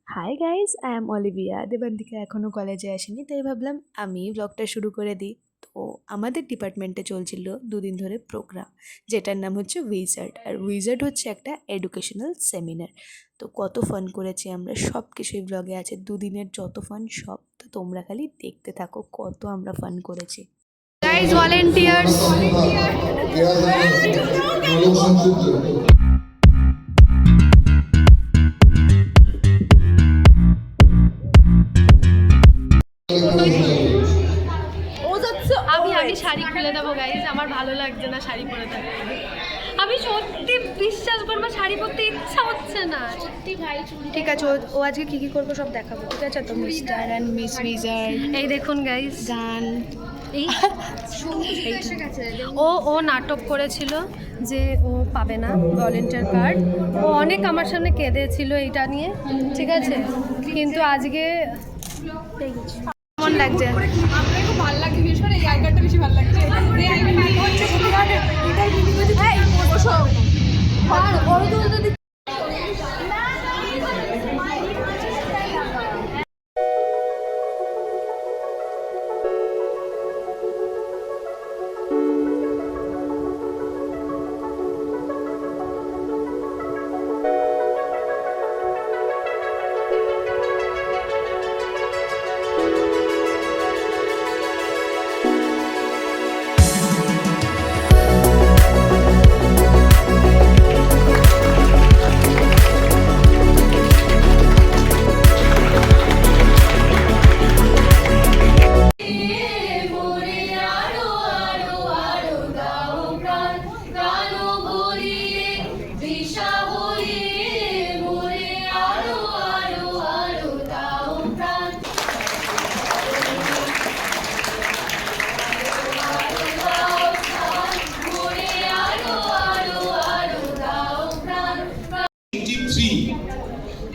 High guys, I'm Olivia. Debantika এখনও কলেজে আসেনি, তাই ভাবলাম আমি ব্লগটা শুরু করে দিই। তো আমাদের ডিপার্টমেন্টে চলছিল দুদিন ধরে প্রোগ্রাম, যেটার নাম হচ্ছে উইজার্ড। আর উইজার্ড হচ্ছে একটা এডুকেশনাল সেমিনার। তো কত ফান করেছি আমরা, সব কিছুই ব্লগে আছে। দুদিনের যত ফান সব, তো তোমরা খালি দেখতে থাকো কত আমরা ফান করেছি। Guys, volunteers. আমি আগে শাড়ি খুলে দেবো গাইজ, আমার ভালো লাগছে না শাড়ি পরে থাকতে। আমি সত্যি বিশ্বাস করবো, শাড়ি পরতে ইচ্ছা হচ্ছে না সত্যি ভাই। ঠিক আছে, ও আজকে কি কি করবো সব দেখাবো, ঠিক আছে? তো মিস্টার অ্যান্ড মিস উইজার্ড, এই দেখুন গাইজ গান, এই ও নাটক করেছিল যে ও পাবে না ভলেন্টিয়ার কার্ড। ও অনেক আমার সামনে কেঁদেছিল এইটা নিয়ে, ঠিক আছে? কিন্তু আজকে কেমন লাগছে? আমার খুব ভালো লাগছে, বিশেষ করে এই জায়গাটা বেশি ভালো লাগছে।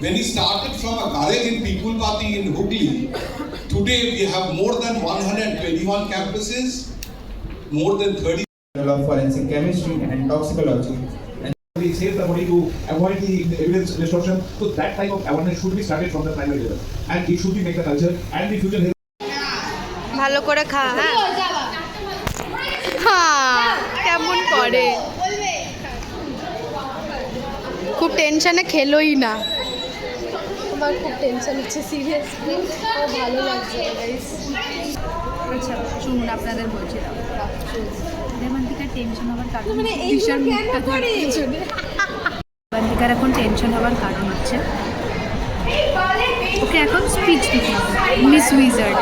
When he started from a garage in Pipulpati in Hooghly, today we have more than 121 campuses, more than 30 of forensic chemistry and toxicology. We save the body to avoid the evidence distortion. So that type of awareness should be started from the primary level, and it should be make the culture and the future health. ভালো করে খা। হ্যাঁ, কেমন করে, খুব টেনশনে খেলোই না। আমার খুব টেনশন হচ্ছে সিরিয়াসলি, ভালো লাগছে গাইজ। আচ্ছা শুনুন, আপনাদের বলছিলাম দেবান্তিকার টেনশন হওয়ার কারণ দেবান্তিকার এখন টেনশন হওয়ার কারণ হচ্ছে ওকে এখন স্পিচ দিতে হবে মিস উইজার্ড।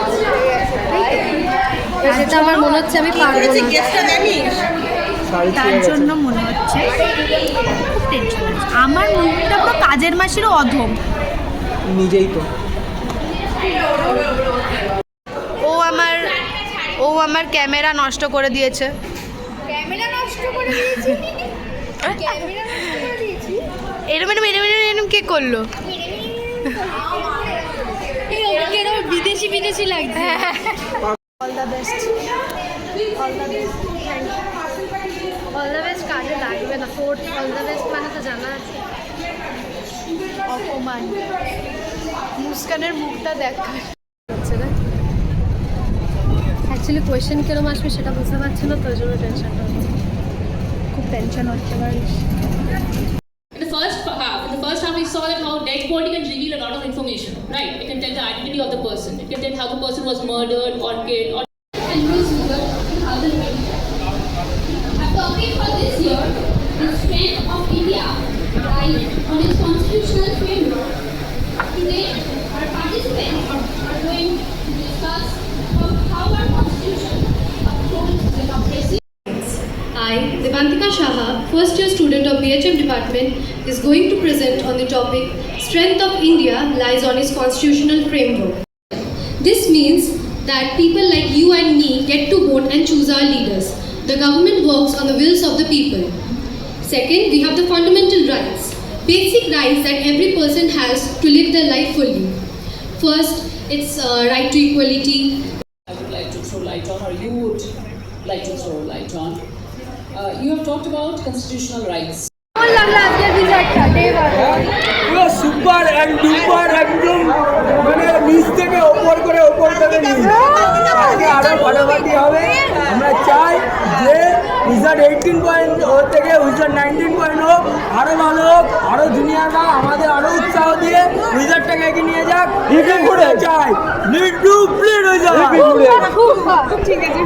সেটা আমার মনে হচ্ছে আমি পারবো না, তার জন্য মনে হচ্ছে খুব টেনশন হচ্ছে। আমার মুখটা পুরো কাজের মাসিরও অধম নিজেই তো ও আমার ক্যামেরা নষ্ট করে দিয়েছে। এরম কে করলো? বিদেশি বিদেশি লাগছে। All the best, all the best, all the best কাজে লাগবে না। ফোর্থ অল দ্য বেস্ট মানে তো জানা আছে। অপমান। মুস্কানের মুখটা দেখা হচ্ছে না অ্যাকচুয়ালি, কোয়েশ্চেন কিরম আসবে সেটা বুঝতে পারছি না, তো ওই জন্য টেনশনটা হচ্ছে, খুব টেনশন হচ্ছে। In the first half, we saw that how dead body can reveal a lot of information, right? It can tell the identity of the person. It can tell how the person was murdered or killed. And Miss Uber 2020. Our topic for this year is strength of India lies on its constitutional framework. Today, our participants are going to discuss how our constitution upholds democracy. I, Devantika Shaha, first year student of BHM department, is going to present on the topic Strength of India lies on its constitutional framework. This means that people like you and me get to vote and choose our leaders. The government works on the wills of the people. Second, we have the fundamental rights, basic rights that every person has to live their life fully. First, it's right to equality. I would like to throw light on, or you would like to throw light on. You have talked about constitutional rights. কেমন লাগলো আজকের রিজাল্টটা? Super and duper ফাটাফাটি হবে। আমরা চাই যে wizard 18 point ওর থেকে wizard 19 point হোক, আরও ভালো হোক, আরও জুনিয়ররা আমাদের আরও উৎসাহ দিয়ে উইজার্ডটাকে এগিয়ে নিয়ে যাক। হিপিং করে চাই, নিড টু প্লে উইজার্ড। ঠিক আছে।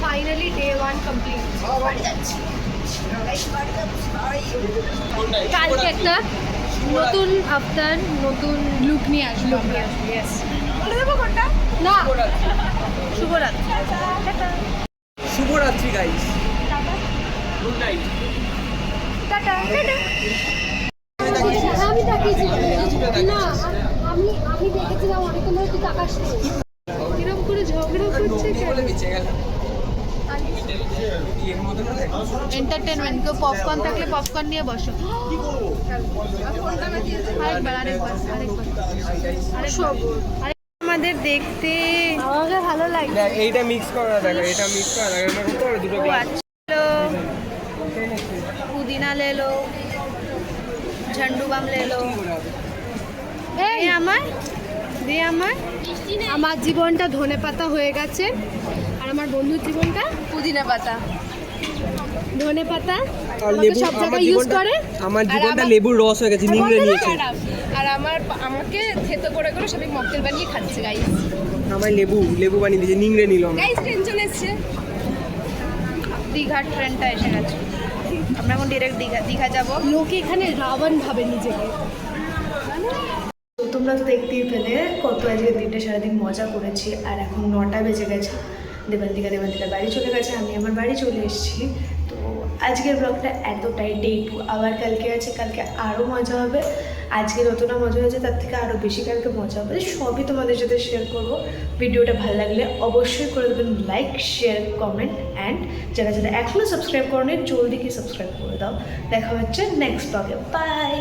Finally day 1 complete. কালকে একটা নতুন আফতার, নতুন লুক নিয়ে আসবো। বলে দেবো কোনটা? না, শুভরাত্রি। শুভরাত্রি গাইস। টাটা। আমি তাকিয়েছিলাম না, আমি দেখেছিলাম অনেকক্ষণ ধরে তুই তাকাস কিরম করে ঝগড়া করছে। এন্টারটেনমেন্ট, কেউ পপকর্ন থাকলে পপকর্ন নিয়ে বসো। আমাদের দেখতে আমাকে ভালো লাগে। এইটা মিক্স করা দেখো, এটা মিক্স করা দেখো, দুটো पुदीना ले लो, झंडू बाम ले लो। আমার জীবনটা ধনে পাতা হয়ে গেছে, আর আমার বন্ধুর জীবনটা पुदीना पाता। ধনে পাতা আমাকে সব জায়গায় ইউজ করে। আমার জীবনটা লেবুর রস হয়ে গেছে, নিংড়ে নিয়েছে। আর আমাকে থেতো করে করে সবাই মকটেল বানিয়ে খাচ্ছে গাইস। আমার লেবু বানিয়ে দিয়েছে, নিংড়ে নিল। গাইস টেনশন এসছে। দীঘার ট্রেনটা এসে গেছে, আমরা এখন ডিরেক্ট দীঘা যাব। লোকে এখানে রাবণ ভাবে নিজেকে। তো তোমরা তো দেখতেই পেলে কত আজকের দিনটা সারাদিন মজা করেছি। আর এখন 9টা বেজে গেছে, দেবান্তিকা বাড়ি চলে গেছে, আমি আমার বাড়ি চলে এসেছি। তো আজকের ব্লগটা এতটাই, ডে 2 আবার কালকে আছে, কালকে আরও মজা হবে। আজকে যতটা মজা হয়েছে তার থেকে আরও বেশি কালকে মজা হবে, সবই তোমাদের সাথে শেয়ার করব। ভিডিওটা ভালো লাগলে অবশ্যই করে দেবেন লাইক, শেয়ার, কমেন্ট, অ্যান্ড যারা এখনও সাবস্ক্রাইব করেনি জলদি কি সাবস্ক্রাইব করে দাও। দেখা হচ্ছে নেক্সট ব্লগে, বাই।